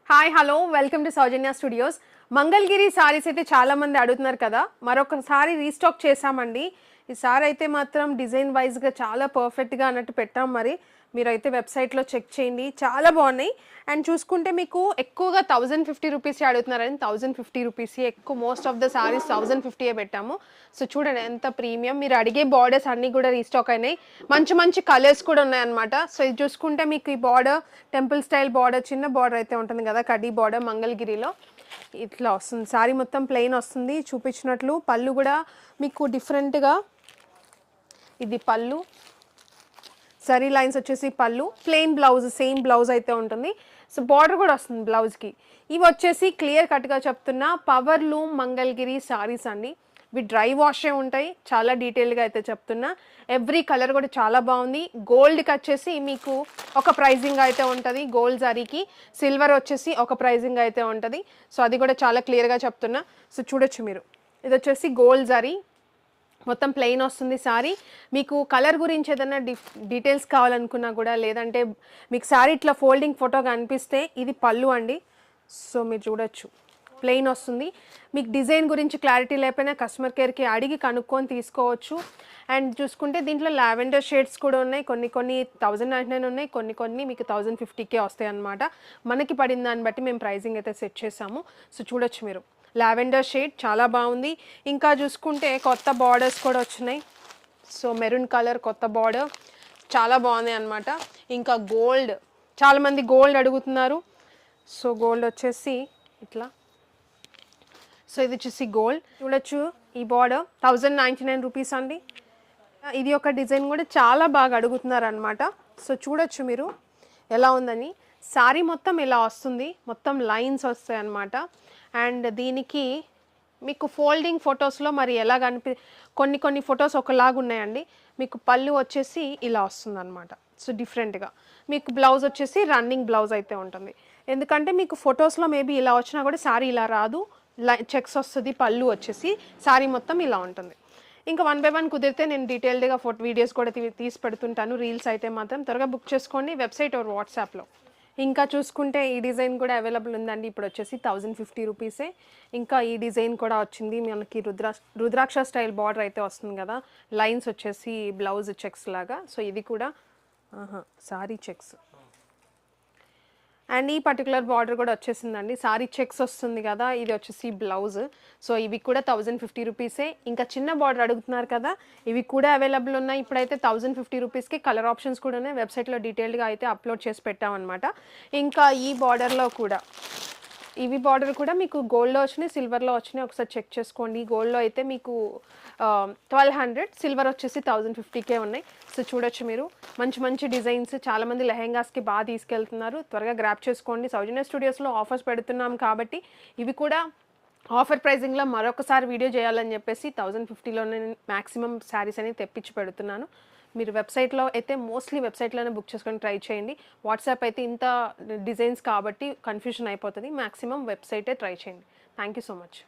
Hi hello welcome to Soujanya studios. Mangalagiri saris అయితే చాలా మంది అడుగుతున్నారు కదా, మరొకసారి రీస్టాక్ చేసామండి. ఈ సారీ అయితే మాత్రం డిజైన్ వైజ్గా చాలా పర్ఫెక్ట్గా అన్నట్టు పెట్టాం. మరి మీరైతే వెబ్సైట్లో చెక్ చేయండి, చాలా బాగున్నాయి. అండ్ చూసుకుంటే మీకు ఎక్కువగా 1050 రూపీస్ అడుగుతున్నారని 1050 రూపీస్ ఎక్కువ, మోస్ట్ ఆఫ్ ద సారీస్ 1050 పెట్టాము. సో చూడండి ఎంత ప్రీమియం. మీరు అడిగే బార్డర్స్ అన్నీ కూడా రీస్టాక్ అయినాయి. మంచి మంచి కలర్స్ కూడా ఉన్నాయన్నమాట. సో ఇది చూసుకుంటే మీకు ఈ బార్డర్ టెంపుల్ స్టైల్ బార్డర్, చిన్న బార్డర్ అయితే ఉంటుంది కదా, కడ్డీ బార్డర్ మంగళగిరిలో ఇట్లా వస్తుంది. సారీ మొత్తం ప్లెయిన్ వస్తుంది చూపించినట్లు. పళ్ళు కూడా మీకు డిఫరెంట్గా, ఇది పళ్ళు, సరీ లైన్స్ వచ్చేసి పళ్ళు, ప్లెయిన్ బ్లౌజ్, సేమ్ బ్లౌజ్ అయితే ఉంటుంది. సో బార్డర్ కూడా వస్తుంది బ్లౌజ్కి. ఇవి వచ్చేసి క్లియర్ కట్గా చెప్తున్నా పవర్ లూమ్ మంగళగిరి సారీస్ అండి. ఇవి డ్రై వాషే ఉంటాయి. చాలా డీటెయిల్గా అయితే చెప్తున్నా. ఎవ్రీ కలర్ కూడా చాలా బాగుంది. గోల్డ్కి వచ్చేసి మీకు ఒక ప్రైజింగ్ అయితే ఉంటుంది, గోల్డ్ జరీకి. సిల్వర్ వచ్చేసి ఒక ప్రైజింగ్ అయితే ఉంటుంది. సో అది కూడా చాలా క్లియర్గా చెప్తున్నా. సో చూడొచ్చు మీరు, ఇది వచ్చేసి గోల్డ్ జరీ, మొత్తం ప్లెయిన్ వస్తుంది సారీ. మీకు కలర్ గురించి ఏదైనా డీటెయిల్స్ కావాలనుకున్నా కూడా, లేదంటే మీకు సారీ ఇట్లా ఫోల్డింగ్ ఫోటో కనిపిస్తే ఇది పళ్ళు అండి. సో మీరు చూడొచ్చు ప్లెయిన్ వస్తుంది. మీకు డిజైన్ గురించి క్లారిటీ లేకపోయినా కస్టమర్ కేర్కి అడిగి కనుక్కొని తీసుకోవచ్చు. అండ్ చూసుకుంటే దీంట్లో లావెండర్ షేడ్స్ కూడా ఉన్నాయి. కొన్ని 1099 ఉన్నాయి, కొన్ని మీకు 1050కే వస్తాయి అన్నమాట. మనకి పడిన దాన్ని బట్టి మేము ప్రైజింగ్ అయితే సెట్ చేసాము. సో చూడొచ్చు మీరు, లావెండర్ షేడ్ చాలా బాగుంది. ఇంకా చూసుకుంటే కొత్త బార్డర్స్ కూడా వచ్చినాయి. సో మెరూన్ కలర్ కొత్త బార్డర్ చాలా బాగుంది అనమాట. ఇంకా గోల్డ్, చాలామంది గోల్డ్ అడుగుతున్నారు. సో గోల్డ్ వచ్చేసి ఇట్లా, సో ఇది వచ్చేసి గోల్డ్ చూడొచ్చు. ఈ బార్డర్ 1099 రూపీస్ అండి. ఇది ఒక డిజైన్ కూడా చాలా బాగా అడుగుతున్నారు అనమాట. సో చూడొచ్చు మీరు ఎలా ఉందని. సారీ మొత్తం ఇలా వస్తుంది, మొత్తం లైన్స్ వస్తాయి అన్నమాట. అండ్ దీనికి మీకు ఫోల్డింగ్ ఫొటోస్లో మరి ఎలా కొన్ని ఫొటోస్ ఒకలాగా ఉన్నాయండి. మీకు పళ్ళు వచ్చేసి ఇలా వస్తుంది అనమాట. సో డిఫరెంట్గా మీకు బ్లౌజ్ వచ్చేసి రన్నింగ్ బ్లౌజ్ అయితే ఉంటుంది. ఎందుకంటే మీకు ఫొటోస్లో మేబీ ఇలా వచ్చినా కూడా సారీ ఇలా రాదు, చెక్స్ వస్తుంది. పళ్ళు వచ్చేసి సారీ మొత్తం ఇలా ఉంటుంది. ఇంకా 1 by 1 కుదిరితే నేను డీటెయిల్డ్గా వీడియోస్ కూడా తీసి పెడుతుంటాను. రీల్స్ అయితే మాత్రం త్వరగా బుక్ చేసుకోండి వెబ్సైట్ ఆర్ వాట్సాప్లో. ఇంకా చూసుకుంటే ఈ డిజైన్ కూడా అవైలబుల్ ఉందండి. ఇప్పుడు వచ్చేసి 1050 రూపీసే. ఇంకా ఈ డిజైన్ కూడా వచ్చింది మనకి, రుద్రాక్ష స్టైల్ బార్డర్ అయితే వస్తుంది కదా, లైన్స్ వచ్చేసి బ్లౌజ్ చెక్స్ లాగా. సో ఇది కూడా సారీ చెక్స్. అండ్ ఈ పర్టికులర్ బార్డర్ కూడా వచ్చేసిందండి, సారీ చెక్స్ వస్తుంది కదా, ఇది వచ్చేసి బ్లౌజ్. సో ఇవి కూడా 1050 రూపీసే. ఇంకా చిన్న బార్డర్ అడుగుతున్నారు కదా, ఇవి కూడా అవైలబుల్ ఉన్నాయి. ఇప్పుడైతే 1050 రూపీస్కి కలర్ ఆప్షన్స్ కూడా ఉన్నాయి. వెబ్సైట్లో డీటెయిల్డ్గా అయితే అప్లోడ్ చేసి పెట్టామన్నమాట. ఇంకా ఈ బార్డర్లో కూడా, ఇవి బార్డర్ కూడా మీకు గోల్డ్లో వచ్చినాయి, సిల్వర్లో వచ్చినాయి. ఒకసారి చెక్ చేసుకోండి. గోల్డ్లో అయితే మీకు 1200, సిల్వర్ వచ్చేసి 1050కే ఉన్నాయి. సో చూడొచ్చు మీరు, మంచి మంచి డిజైన్స్. చాలామంది లెహెంగాస్కి బాగా తీసుకెళ్తున్నారు. త్వరగా గ్రాప్ చేసుకోండి. సౌజన్య స్టూడియోస్లో ఆఫర్స్ పెడుతున్నాం కాబట్టి ఇవి కూడా ఆఫర్ ప్రైజింగ్లో మరొకసారి వీడియో చేయాలని చెప్పేసి 1050లోనే మ్యాక్సిమం శారీస్ అనేది తెప్పించి పెడుతున్నాను. మీరు వెబ్సైట్లో అయితే మోస్ట్లీ వెబ్సైట్లోనే బుక్ చేసుకొని ట్రై చేయండి. వాట్సాప్ అయితే ఇంత డిజైన్స్ కాబట్టి కన్ఫ్యూజన్ అయిపోతుంది. మ్యాక్సిమం వెబ్సైటే ట్రై చేయండి. Thank you so much.